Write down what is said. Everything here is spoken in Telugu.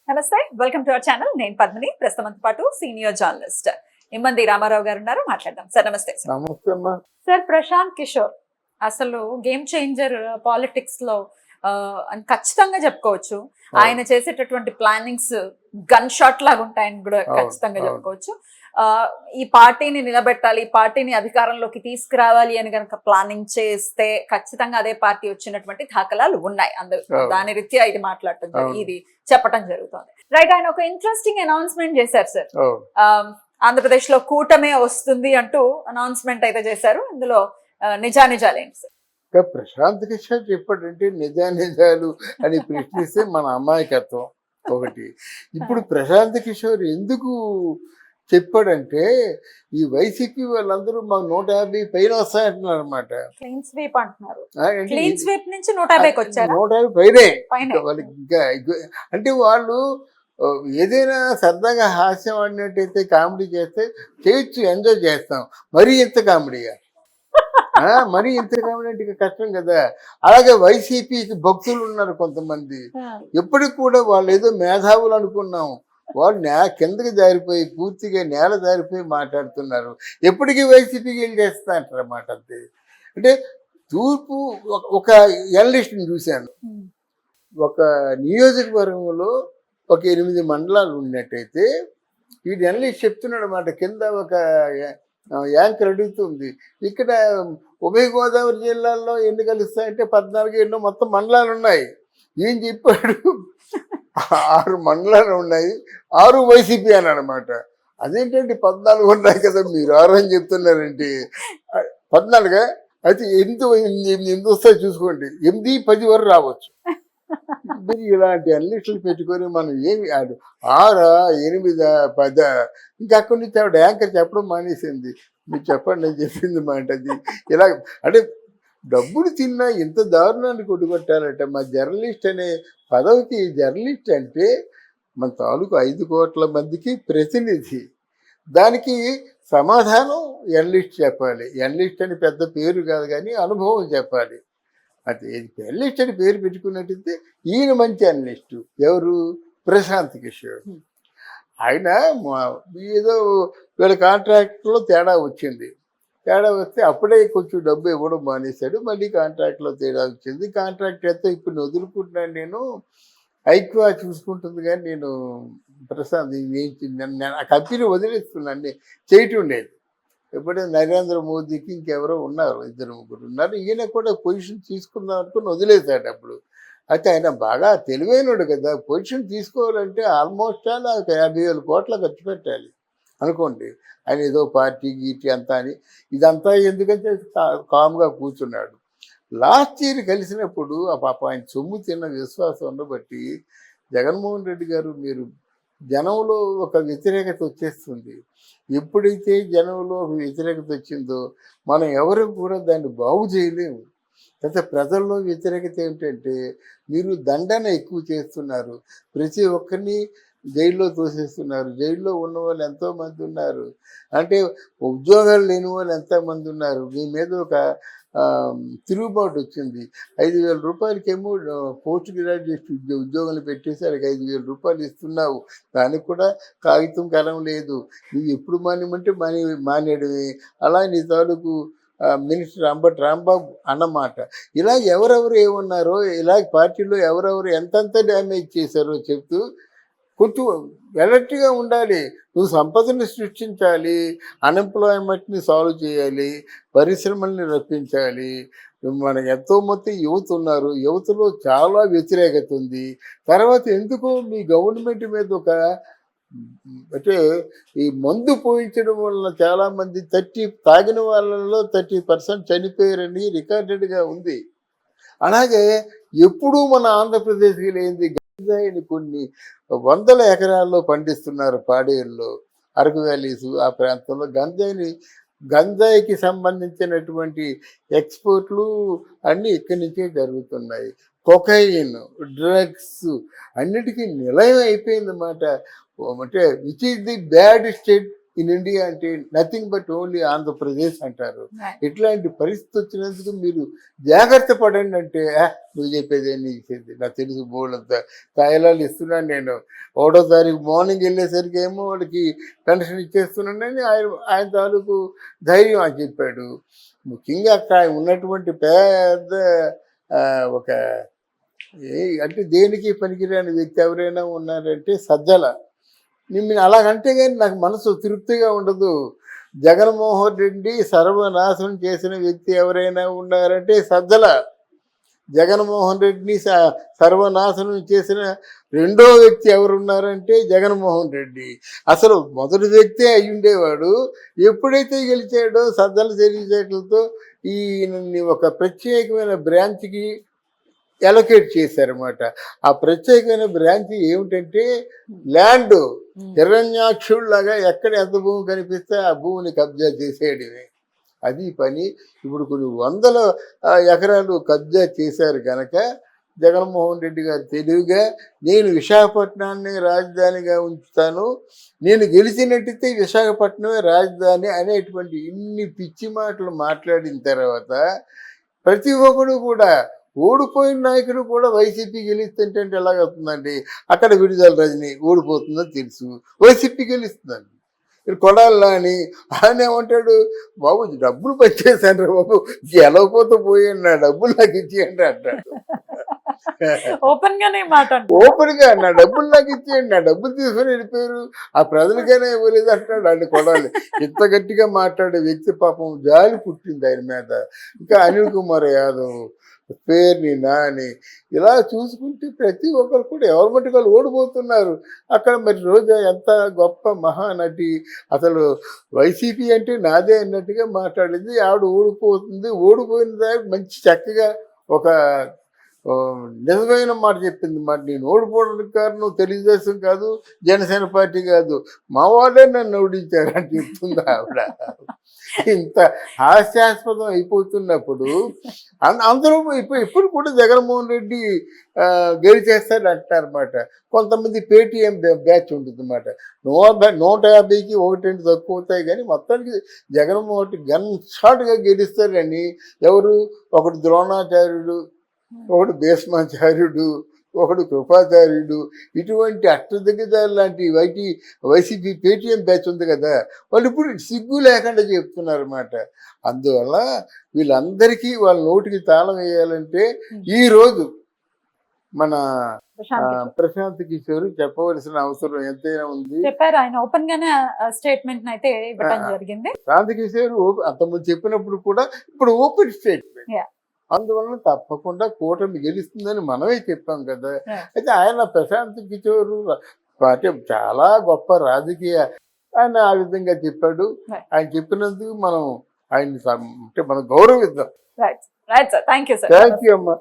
నమస్తే, వెల్కమ్ టు అవర్ ఛానల్. నేను పద్మిని. ప్రస్తుతం పాటు సీనియర్ జర్నలిస్ట్ ఇమ్మంది రామారావు గారు ఉన్నారు. మాట్లాడదాం సార్. నమస్తే సార్. ప్రశాంత్ కిషోర్ అసలు గేమ్ చేంజర్ పాలిటిక్స్ లో అని ఖచ్చితంగా చెప్పుకోవచ్చు. ఆయన చేసేటటువంటి ప్లానింగ్స్ గన్ షాట్ లాగా ఉంటాయని కూడా ఖచ్చితంగా చెప్పుకోవచ్చు. ఈ పార్టీని నిలబెట్టాలి, ఈ పార్టీని అధికారంలోకి తీసుకురావాలి అని కనుక ప్లానింగ్ చేస్తే ఖచ్చితంగా అదే పార్టీ వచ్చినటువంటి దాఖలాలు ఉన్నాయి. దాని రీత్యా ఇది మాట్లాడటం, ఇది చెప్పడం జరుగుతుంది. రైట్. ఆయన ఒక ఇంట్రెస్టింగ్ అనౌన్స్మెంట్ చేశారు సార్. ఆంధ్రప్రదేశ్ లో కూటమే వస్తుంది అంటూ అనౌన్స్మెంట్ అయితే చేశారు. ఇందులో నిజానిజాలేంటి సార్? ప్రశాంత్ కిషోర్ చెప్పాడంటే నిజాలు అని ప్రశ్నిస్తే మన అమాయకత్వం ఒకటి. ఇప్పుడు ప్రశాంత్ కిషోర్ ఎందుకు చెప్పాడంటే ఈ వైసీపీ వాళ్ళందరూ మాకు 150 పైన వస్తాయంటున్నారు అనమాట. క్లీన్ స్వీప్ అంటున్నారు. క్లీన్ స్వీప్ నుంచి 150 వచ్చారు. 150 పైనే వాళ్ళకి. ఇంకా అంటే వాళ్ళు ఏదైనా సరదాగా హాస్యం ఆడినట్టయితే, కామెడీ చేస్తే చేయొచ్చు, ఎంజాయ్ చేస్తాం. మరీ ఇంత కామెడీగా మరీ ఇంత కామెడీ అంటే కష్టం కదా. అలాగే వైసీపీకి భక్తులు ఉన్నారు కొంతమంది. ఎప్పటికి కూడా వాళ్ళు ఏదో మేధావులు అనుకున్నాం, వాళ్ళు కిందకి జారిపోయి పూర్తిగా నేల జారిపోయి మాట్లాడుతున్నారు. ఎప్పటికీ వైసీపీకి వెళ్ళి చేస్తా అంటారు అన్నమాట. అంతే. అంటే తూర్పు ఒక ఎనలిస్ట్ని చూశాను. ఒక నియోజకవర్గంలో ఒక 8 మండలాలు ఉన్నట్టయితే ఈ ఎనలిస్ట్ చెప్తున్నాడు అన్నమాట. కింద ఒక యాంకర్ అడుగుతుంది, ఇక్కడ ఉభయ గోదావరి జిల్లాల్లో ఎన్ని కలుస్తాయంటే 14 ఎన్నో మొత్తం మండలాలు ఉన్నాయి. ఏం చెప్పాడు, 6 మండలాలు ఉన్నాయి, 6 వైసీపీ అని అనమాట. అదేంటంటే 14 ఉన్నాయి కదా, మీరు 6 అని చెప్తున్నారంటే 14 అయితే ఎంత వస్తాయి చూసుకోండి. 8, 10 వరకు రావచ్చు. మీరు ఇలాంటి అన్నిట్లు పెట్టుకొని మనం ఏమి 6, 8, 10 ఇంకా అక్కడి నుంచి ఆవిడ యాంకర్ చెప్పడం మానేసింది. మీరు చెప్పండి నేను చెప్పింది మాట. అది ఇలా అంటే డబ్బులు తిన్నా ఇంత దారుణాన్ని కొట్టుకొట్టారట. మా జర్నలిస్ట్ అనే పదవికి, జర్నలిస్ట్ అంటే మన తాలూకు 5 కోట్ల మందికి ప్రతినిధి. దానికి సమాధానం ఎనలిస్ట్ చెప్పాలి. ఎనలిస్ట్ అని పెద్ద పేరు కాదు కానీ అనుభవం చెప్పాలి. అది ఎనలిస్ట్ అని పేరు పెట్టుకున్నట్టయితే ఈయన మంచి అనలిస్టు. ఎవరు? ప్రశాంత్ కిషోర్. ఆయన ఏదో వీళ్ళ కాంట్రాక్ట్లో తేడా వచ్చింది. తేడా వస్తే అప్పుడే కొంచెం డబ్బు ఇవ్వడం మానేశాడు. మళ్ళీ కాంట్రాక్ట్లో తేడా వచ్చింది. కాంట్రాక్ట్ అయితే ఇప్పుడు వదులుకుంటున్నాను, నేను ఐక్యా చూసుకుంటుంది కానీ నేను ప్రశాంత్ ఆ కంపెనీ వదిలేస్తున్నాను, చేయటం లేదు. ఎప్పుడైతే నరేంద్ర మోదీకి ఇంకెవరో ఉన్నారు, 2, 3 ఉన్నారు. ఈయన కూడా పొజిషన్ తీసుకుందాం అనుకుని వదిలేశాడు అప్పుడు. అయితే ఆయన బాగా తెలివైనడు కదా, పొజిషన్ తీసుకోవాలంటే ఆల్మోస్ట్ 50,000 కోట్ల ఖర్చు పెట్టాలి అనుకోండి. ఆయన ఏదో పార్టీ గీటీ అంతా అని ఇదంతా ఎందుకంటే కామ్గా కూర్చున్నాడు. లాస్ట్ ఇయర్ కలిసినప్పుడు ఆ పాప ఆయన సొమ్ము తిన్న విశ్వాసం బట్టి జగన్మోహన్ రెడ్డి గారు, మీరు జనంలో ఒక వ్యతిరేకత వచ్చేస్తుంది. ఎప్పుడైతే జనంలో ఒక వ్యతిరేకత వచ్చిందో మనం ఎవరు కూడా దాన్ని బాగు చేయలేము. అయితే ప్రజల్లో వ్యతిరేకత ఏమిటంటే మీరు దండన ఎక్కువ చేస్తున్నారు, ప్రతి ఒక్కరిని జైల్లో తోసేస్తున్నారు. జైల్లో ఉన్న వాళ్ళు ఎంతోమంది ఉన్నారు, అంటే ఉద్యోగాలు లేని వాళ్ళు ఎంతోమంది ఉన్నారు. మీ మీద ఒక తిరుగుబాటు వచ్చింది. 5,000 రూపాయలకేమో పోస్ట్ గ్రాడ్యుయేట్ ఉద్యోగాలు పెట్టేసి వాళ్ళకి 5,000 రూపాయలు ఇస్తున్నావు. దానికి కూడా కాగితం కలం లేదు. నువ్వు ఎప్పుడు మానేమంటే మానేయడమే. అలా నీ తాలూకు మినిస్టర్ అంబటి రాంబాబు అన్నమాట. ఇలా ఎవరెవరు ఏమన్నారో, ఇలా పార్టీలో ఎవరెవరు ఎంతెంత డ్యామేజ్ చేశారో చెప్తూ కొంచెం అలర్ట్గా ఉండాలి. నువ్వు సంపదను సృష్టించాలి, అన్ఎంప్లాయ్మెంట్ని సాల్వ్ చేయాలి, పరిశ్రమల్ని రప్పించాలి. మన ఎంతో మంది యువత ఉన్నారు, యువతలో చాలా వ్యతిరేకత ఉంది. తర్వాత ఎందుకు మీ గవర్నమెంట్ మీద ఒక అంటే ఈ మందు పోయించడం వలన చాలామంది తాగిన వాళ్ళలో 30% చనిపోయారని రికార్డెడ్గా ఉంది. అలాగే ఎప్పుడూ మన ఆంధ్రప్రదేశ్కి లేనిది గంజాయిని కొన్ని 100 ఎకరాల్లో పండిస్తున్నారు. పాడేరులో, అరకు వ్యాలీస్ ఆ ప్రాంతంలో గంజాయికి సంబంధించినటువంటి ఎక్స్పోర్ట్లు అన్నీ ఇక్కడి నుంచే జరుగుతున్నాయి. కొకైన్, డ్రగ్స్ అన్నిటికీ నిలయం అయిపోయిందన్నమాట. అంటే which is the bad state in India అంటే నథింగ్ బట్ ఓన్లీ ఆంధ్రప్రదేశ్ అంటారు. ఇట్లాంటి పరిస్థితి వచ్చినందుకు మీరు జాగ్రత్త పడండి అంటే నువ్వు చెప్పేది నీకు నాకు తెలుసు బోర్డంత తాయిలాలు ఇస్తున్నాను నేను 1వ తారీఖు మార్నింగ్ వెళ్ళేసరికి ఏమో వాడికి పెన్షన్ ఇచ్చేస్తున్నానని ఆయన తాలూకు ధైర్యం అని చెప్పాడు. ముఖ్యంగా అక్కడ ఉన్నటువంటి పెద్ద ఒక అంటే దేనికి పనికిరాని వ్యక్తి ఎవరైనా ఉన్నారంటే సజ్జల. నేను అలాగంటే కానీ నాకు మనసు తృప్తిగా ఉండదు. జగన్మోహన్ రెడ్డి సర్వనాశనం చేసిన వ్యక్తి ఎవరైనా ఉన్నారంటే సజ్జల. జగన్మోహన్ రెడ్డిని సర్వనాశనం చేసిన రెండో వ్యక్తి ఎవరున్నారంటే జగన్మోహన్ రెడ్డి. అసలు మొదటి వ్యక్తే అయి ఉండేవాడు. ఎప్పుడైతే గెలిచాడో సజ్జల తెలివితేటలతో ఈ ఒక ప్రత్యేకమైన బ్రాంచ్కి ఎలొకేట్ చేశారన్నమాట. ఆ ప్రత్యేకమైన బ్రాంచ్ ఏమిటంటే ల్యాండ్. హిరణ్యాక్షుల్లాగా ఎక్కడ ఎంత భూమి కనిపిస్తే ఆ భూమిని కబ్జా చేసేయడమే అది పని. ఇప్పుడు కొన్ని వందల ఎకరాలు కబ్జా చేశారు కనుక జగన్మోహన్ రెడ్డి గారు తెలివిగా నేను విశాఖపట్నాన్ని రాజధానిగా ఉంచుతాను, నేను గెలిచినట్టయితే విశాఖపట్నమే రాజధాని అనేటువంటి ఇన్ని పిచ్చి మాటలు మాట్లాడిన తర్వాత ప్రతి ఒక్కడు కూడా ఓడిపోయిన నాయకుడు కూడా వైసీపీ గెలుస్తుంటే ఎలాగవుతుందండి? అక్కడ విడుదల రజని ఓడిపోతుందో తెలుసు, వైసీపీ గెలుస్తుందండి. ఇక్కడ కొడాలి అని ఆయన ఏమంటాడు, బాబు డబ్బులు పనిచేశాను బాబు, గెలవపోతే పోయాను, నా డబ్బులు నాకు ఇచ్చేయండి అంటాడు. ఓపెన్ గానే మాట ఓపెన్ గా నా డబ్బులు నాకు ఇచ్చేయండి, నా డబ్బులు తీసుకొని వెళ్ళిపోయారు, ఆ ప్రజలకైనా ఇవ్వలేదు అంటాడు. ఆయన కొడాలి ఇంత గట్టిగా మాట్లాడే వ్యక్తి పాపం జాలి పుట్టింది ఆయన మీద. ఇంకా అనిల్ కుమార్ యాదవ్, పేర్ని నాని, ఇలా చూసుకుంటే ప్రతి ఒక్కరు కూడా ఎవరి మట్టుకు వాళ్ళు ఓడిపోతున్నారు. అక్కడ మరి రోజా ఎంత గొప్ప మహానటి, అసలు వైసీపీ అంటే నాదే అన్నట్టుగా మాట్లాడింది. ఆవిడ ఓడిపోతుంది, ఓడిపోయిన దాకా మంచి చక్కగా ఒక నిజమైన మాట చెప్పింది. మాట నేను ఓడిపోవడానికి కారణం తెలుగుదేశం కాదు, జనసేన పార్టీ కాదు, మా వాళ్ళే నన్ను ఓడించారు అని చెప్తుంది ఆవిడ. ఇంత హాస్యాస్పదం అయిపోతున్నప్పుడు అందరూ ఇప్పుడు కూడా జగన్మోహన్ రెడ్డి గెలిచేస్తాడు అంటారన్నమాట. కొంతమంది పేటీఎం బ్యాచ్ ఉంటుంది అన్నమాట. 150కి 1 తక్కువ అవుతాయి కానీ మొత్తానికి జగన్మోహన్ రెడ్డి గన్ షాట్గా గెలుస్తారని. ఎవరు? ఒకడు ద్రోణాచార్యుడు, ఒకడు భీష్మాచార్యుడు, ఒకడు కృపాచార్యుడు, ఇటువంటి అష్టదిగ్గజాలు లాంటి వైసీపీ పేటీఎం బ్యాచ్ ఉంది కదా, వాళ్ళు ఇప్పుడు సిగ్గు లేకుండా చెప్తున్నారన్నమాట. అందువల్ల వీళ్ళందరికీ వాళ్ళ నోటికి తాళం వేయాలంటే ఈరోజు మన ప్రశాంత్ కిషోర్ చెప్పవలసిన అవసరం ఎంతైనా ఉంది. చెప్పారు ఆయన ఓపెన్ గానే స్టేట్మెంట్ అయితే ఇవ్వడం జరిగింది. ప్రశాంత్ కిషోర్ అంతకుముందు చెప్పినప్పుడు కూడా ఇప్పుడు ఓపెన్ స్టేట్మెంట్. అందువలన తప్పకుండా కూటమి గెలుస్తుందని మనమే చెప్పాం కదా. అయితే ఆయన ప్రశాంత్ కిషోర్ అంటే చాలా గొప్ప రాజకీయ ఆయన ఆ విధంగా చెప్పాడు. ఆయన చెప్పినందుకు మనం ఆయన అంటే మనం గౌరవిద్దాం. రైట్ సార్, థ్యాంక్ యూ అమ్మా.